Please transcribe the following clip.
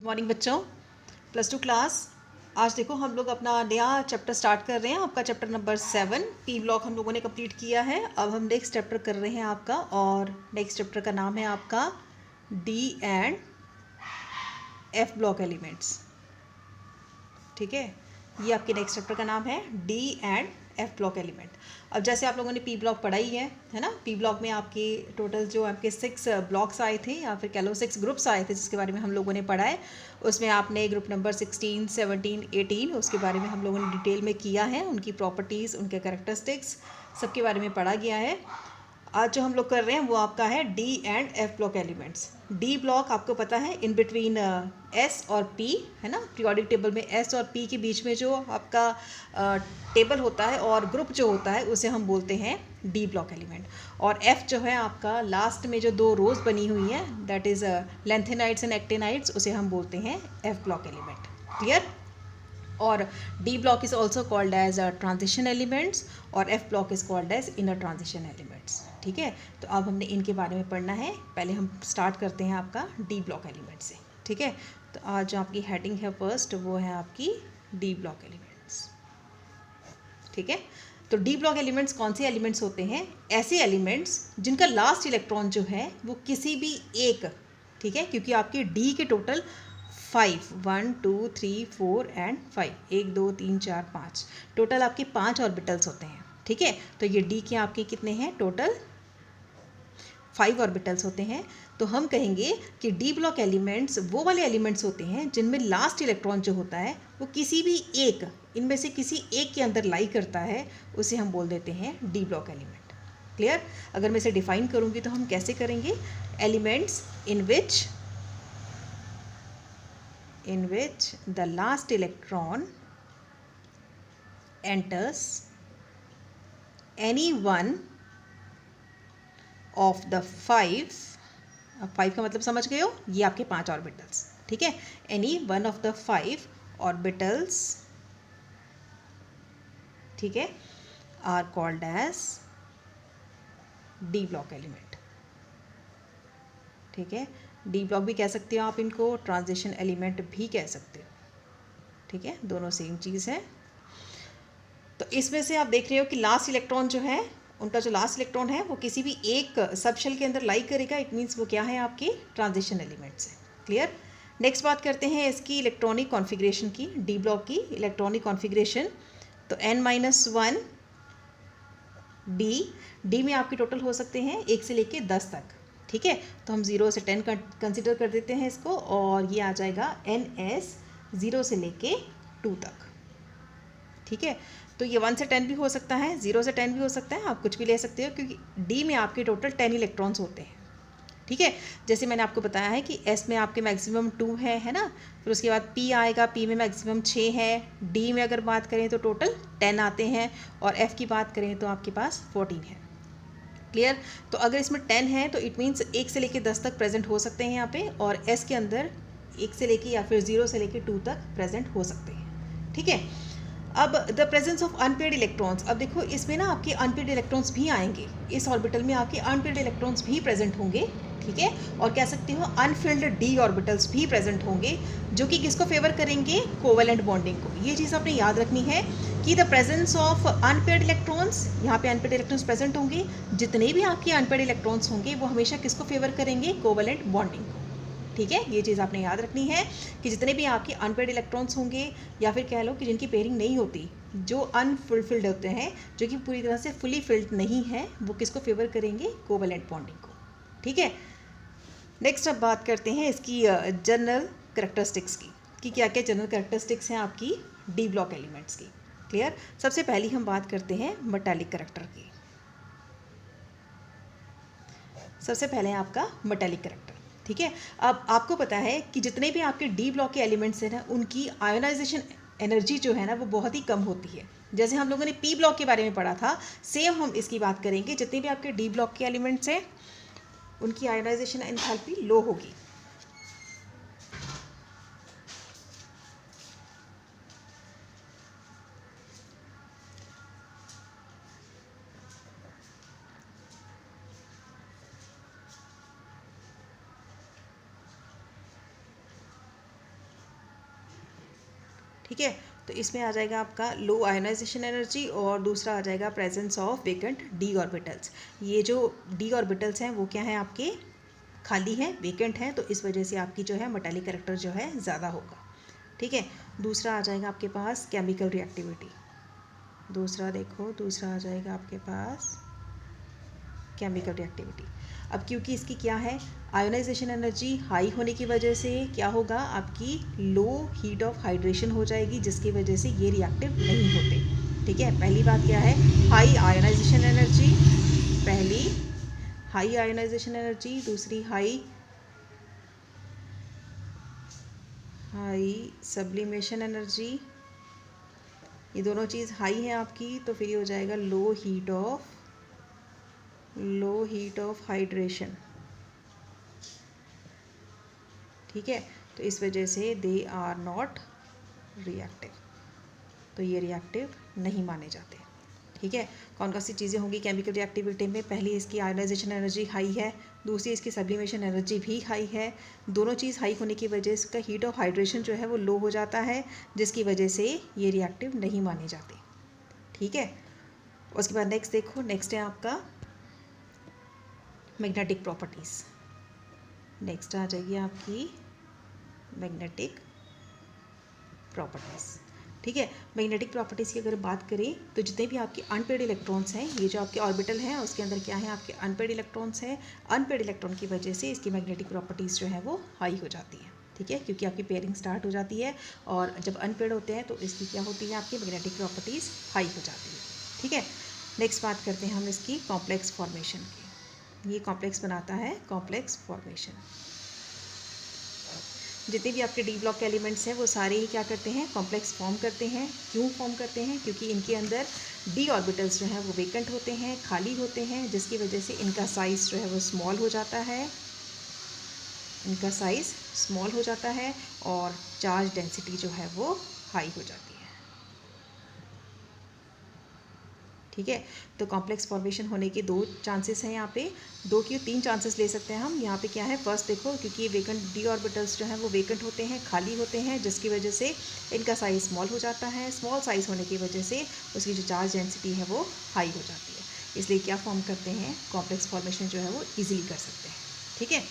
Morning बच्चों, +2 class. आज देखो हम लोग अपना नया चैप्टर स्टार्ट कर रहे हैं। आपका चैप्टर नंबर 7 पी ब्लॉक हम लोगों ने कंप्लीट किया है। अब हम नेक्स्ट चैप्टर कर रहे हैं आपका, और नेक्स्ट चैप्टर का नाम है आपका D and F block elements. ठीक है, ये आपके नेक्स्ट चैप्टर का नाम है D and F block element. अब जैसे आप लोगों ने पी ब्लॉक पढ़ा ही है ना। पी ब्लॉक में आपके टोटल जो आपके 6 ब्लॉक्स आए थे, या फिर कह लो 6 ग्रुप्स आए थे, जिसके बारे में हम लोगों ने पढ़ा है। उसमें आपने ग्रुप नंबर 16, 17, 18 उसके बारे में हम लोगों ने डिटेल में किया है। उनकी प्रॉपर्टीज़, उनके कैरेक्टरिस्टिक्स सबके बारे में पढ़ा गया है। आज जो हम लोग कर रहे हैं वो आपका है D and F block elements. D block आपको पता है इन बिटवीन एस और पी, है ना। पीरियोडिक टेबल में एस और पी के बीच में जो आपका टेबल होता है और ग्रुप जो होता है उसे हम बोलते हैं डी ब्लॉक एलिमेंट। और एफ जो है आपका लास्ट में जो 2 रोज बनी हुई है, that is lanthanides and actinides, उसे हम बोलते हैं एफ ब्लॉक एलिमेंट। क्लियर। और D block is also called as transition elements, और F block is called as inner transition elements. ठीक है, तो अब हमने इनके बारे में पढ़ना है। पहले हम स्टार्ट करते हैं आपका डी ब्लॉक एलिमेंट से। ठीक है, तो आज जो आपकी हेडिंग है फर्स्ट, वो है आपकी डी ब्लॉक एलिमेंट्स। ठीक है, तो डी ब्लॉक एलिमेंट्स कौन से एलिमेंट्स होते हैं? ऐसे एलिमेंट्स जिनका लास्ट इलेक्ट्रॉन जो है वो किसी भी एक, ठीक है, क्योंकि आपके डी के टोटल 5, 1 2 3 4 एंड 5, 1 2 3 4 5, टोटल आपके 5 ऑर्बिटल्स होते हैं। ठीक है, तो ये डी के आपके कितने हैं? टोटल 5 ऑर्बिटल्स होते हैं। तो हम कहेंगे कि डी ब्लॉक एलिमेंट्स वो वाले एलिमेंट्स होते हैं जिनमें लास्ट इलेक्ट्रॉन जो होता है वो किसी भी एक, इनमें से किसी एक के अंदर लाई करता है, उसे हम बोल देते हैं डी ब्लॉक एलिमेंट। क्लियर। अगर मैं इसे डिफाइन करूँगी तो हम कैसे करेंगे? Elements in which the last electron enters any one of the 5, अब 5 का मतलब समझ गए हो, ये आपके 5 ऑर्बिटल्स। ठीक है, any one of the 5 orbitals, ठीक है, are called as D block element. ठीक है, डी ब्लॉक भी कह सकते हो आप इनको, ट्रांजिशन एलिमेंट भी कह सकते हो। ठीक है, दोनों सेम चीज़ है। तो इसमें से आप देख रहे हो कि लास्ट इलेक्ट्रॉन जो है, उनका जो लास्ट इलेक्ट्रॉन है वो किसी भी एक सब शेल के अंदर लाई करेगा। इट मीन्स वो क्या है? आपकी ट्रांजिशन एलिमेंट्स है। क्लियर। नेक्स्ट बात करते हैं इसकी इलेक्ट्रॉनिक कॉन्फ़िगरेशन की, डी ब्लॉक की इलेक्ट्रॉनिक कॉन्फ़िगरेशन। तो n-1 डी में आपके टोटल हो सकते हैं 1 से लेके 10 तक। ठीक है, तो हम 0 से 10 कंसिडर कर देते हैं इसको, और ये आ जाएगा ns 0 से लेके 2 तक। ठीक है, तो ये 1 से 10 भी हो सकता है, 0 से 10 भी हो सकता है, आप कुछ भी ले सकते हो, क्योंकि डी में आपके टोटल 10 इलेक्ट्रॉन्स होते हैं। ठीक है, जैसे मैंने आपको बताया है कि एस में आपके मैक्सिमम 2 है ना। फिर उसके बाद पी आएगा, पी में मैक्सिमम 6 है। डी में अगर बात करें तो टोटल 10 आते हैं, और एफ की बात करें तो आपके पास 14 है। क्लियर। तो अगर इसमें 10 है तो इट मीन्स 1 से लेके 10 तक प्रेजेंट हो सकते हैं यहाँ पे, और एस के अंदर 1 से लेके या फिर 0 से लेके 2 तक प्रेजेंट हो सकते हैं। ठीक है, अब the presence of unpaired electrons, अब देखो इसमें ना आपके अनपेयर्ड इलेक्ट्रॉन्स भी आएंगे, इस ऑर्बिटल में आपके अनपेयर्ड इलेक्ट्रॉन्स भी प्रेजेंट होंगे। ठीक है, और कह सकते हो अनफिल्ड डी ऑर्बिटल्स भी प्रेजेंट होंगे, जो कि किसको फेवर करेंगे? कोवेलेंट बॉन्डिंग को। ये चीज़ आपने याद रखनी है कि the presence of unpaired electrons, यहाँ पे अनपेयर्ड इलेक्ट्रॉन्स प्रेजेंट होंगे। जितने भी आपके अनपेयर्ड इलेक्ट्रॉन्स होंगे वो हमेशा किसको फेवर करेंगे? कोवेलेंट बॉन्डिंग को। ठीक है, ये चीज़ आपने याद रखनी है कि जितने भी आपके अनपेयर्ड इलेक्ट्रॉन्स होंगे, या फिर कह लो कि जिनकी पेयरिंग नहीं होती, जो अनफुलफिल्ड होते हैं, जो कि पूरी तरह से फुली फिल्ड नहीं है, वो किसको फेवर करेंगे? कोवेलेंट बॉन्डिंग को। ठीक है, नेक्स्ट अब बात करते हैं इसकी जनरल कैरेक्टरिस्टिक्स की, कि क्या क्या जनरल कैरेक्टरिस्टिक्स हैं आपकी डी ब्लॉक एलिमेंट्स की। क्लियर। सबसे पहली हम बात करते हैं मेटालिक कैरेक्टर की। सबसे पहले आपका मेटालिक कैरेक्टर। ठीक है, अब आपको पता है कि जितने भी आपके डी ब्लॉक के एलिमेंट्स हैं ना, उनकी आयोनाइजेशन एनर्जी जो है ना वो बहुत ही कम होती है। जैसे हम लोगों ने पी ब्लॉक के बारे में पढ़ा था, सेम हम इसकी बात करेंगे। जितने भी आपके डी ब्लॉक के एलिमेंट्स हैं उनकी आयोनाइजेशन एंथैल्पी लो होगी। ठीक है। तो इसमें आ जाएगा आपका लो आयोनाइजेशन एनर्जी और दूसरा आ जाएगा presence of vacant D orbitals. ये जो डी ऑर्बिटल्स हैं वो क्या है, आपके खाली हैं, वेकेंट हैं, तो इस वजह से आपकी जो है मेटालिक कैरेक्टर जो है ज़्यादा होगा। ठीक है। दूसरा आ जाएगा आपके पास केमिकल रिएक्टिविटी। दूसरा देखो, दूसरा आ जाएगा आपके पास केमिकल रिएक्टिविटी। अब क्योंकि इसकी क्या है, आयोनाइजेशन एनर्जी हाई होने की वजह से क्या होगा, आपकी लो हीट ऑफ हाइड्रेशन हो जाएगी, जिसकी वजह से ये रिएक्टिव नहीं होते। ठीक है। पहली बात क्या है, हाई आयोनाइजेशन एनर्जी, पहली हाई आयोनाइजेशन एनर्जी, दूसरी हाई सब्लिमेशन एनर्जी, ये दोनों चीज़ हाई है आपकी, तो फिर ये हो जाएगा लो हीट ऑफ हाइड्रेशन। ठीक है। तो इस वजह से दे आर नॉट रिएक्टिव, तो ये रिएक्टिव नहीं माने जाते। ठीक है। कौन कौन सी चीज़ें होंगी केमिकल रिएक्टिविटी में, पहली इसकी आयोनाइजेशन एनर्जी हाई है, दूसरी इसकी सब्लिमेशन एनर्जी भी हाई है। दोनों चीज़ हाई होने की वजह से इसका हीट ऑफ हाइड्रेशन जो है वो लो हो जाता है, जिसकी वजह से ये रिएक्टिव नहीं माने जाते। ठीक है। उसके बाद नेक्स्ट देखो, नेक्स्ट है आपका मैग्नेटिक प्रॉपर्टीज़। नेक्स्ट आ जाएगी आपकी मैग्नेटिक प्रॉपर्टीज़। ठीक है। मैग्नेटिक प्रॉपर्टीज़ की अगर बात करें तो जितने भी आपके अनपेड इलेक्ट्रॉन्स हैं, ये जो आपके ऑर्बिटल हैं उसके अंदर क्या है, आपके अनपेड इलेक्ट्रॉन्स हैं। अनपेड इलेक्ट्रॉन की वजह से इसकी मैग्नेटिक प्रॉपर्टीज़ जो है वो हाई हो जाती है। ठीक है। क्योंकि आपकी पेयरिंग स्टार्ट हो जाती है और जब अनपेड होते हैं तो इसकी क्या होती है, आपकी मैग्नेटिक प्रॉपर्टीज़ हाई हो जाती है। ठीक है। नेक्स्ट बात करते हैं हम इसकी कॉम्प्लेक्स फॉर्मेशन की। ये कॉम्प्लेक्स बनाता है कॉम्प्लेक्स फॉर्मेशन। जितने भी आपके डी ब्लॉक के एलिमेंट्स हैं वो सारे ही क्या करते हैं, कॉम्प्लेक्स फॉर्म करते हैं। क्यों फॉर्म करते हैं, क्योंकि इनके अंदर डी ऑर्बिटल्स जो हैं वो वेकेंट होते हैं, खाली होते हैं, जिसकी वजह से इनका साइज़ जो है वो स्मॉल हो जाता है, इनका साइज़ स्मॉल हो जाता है और चार्ज डेंसिटी जो है वो हाई हो जाती है। ठीक है। तो कॉम्प्लेक्स फॉर्मेशन होने के दो चांसेस हैं यहाँ पे, दो क्यों तीन चांसेस ले सकते हैं हम। यहाँ पे क्या है, फर्स्ट देखो, क्योंकि ये वेकेंट डी ऑर्बिटल्स जो हैं वो वेकेंट होते हैं, खाली होते हैं, जिसकी वजह से इनका साइज़ स्मॉल हो जाता है। स्मॉल साइज़ होने की वजह से उसकी जो चार्ज डेंसिटी है वो हाई हो जाती है, इसलिए क्या फॉर्म करते हैं, कॉम्प्लेक्स फॉर्मेशन जो है वो ईजिली कर सकते हैं। ठीक है।